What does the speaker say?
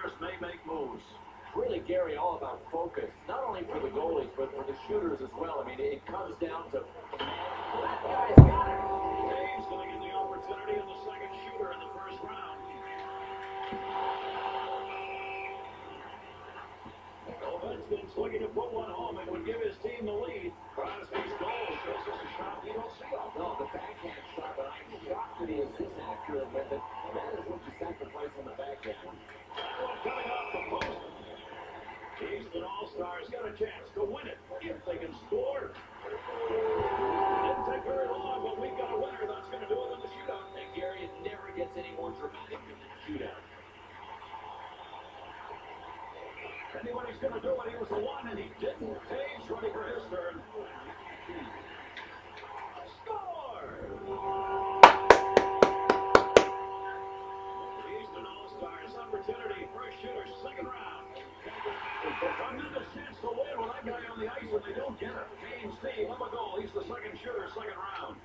players may make moves. Really, Gary, all about focus, not only for the goalies, but for the shooters as well. I mean, it comes down to, that guy's got it. Taves going to get the opportunity in the second shooter in the first round. Ovechkin's looking to put one home and would give his team the lead. Crosby's goal shows us a shot you don't see often. No, the backhand shot, but I'm shocked that he is this accurate with it. That is what you sacrifice on the backhand. That one coming off the post. Houston All-Stars got a chance to win it if they can score. Didn't take very long, but we've got a winner that's going to do it in the shootout. And Gary, it never gets any more dramatic than the shootout. Anybody's going to do it. He was the one, and he didn't. Taves ready for his turn. Score! Houston All-Stars opportunity for a shooter, second round. Tremendous chance to win with that guy on the ice, and they don't get it. James Steve, up a goal. He's the second shooter, second round.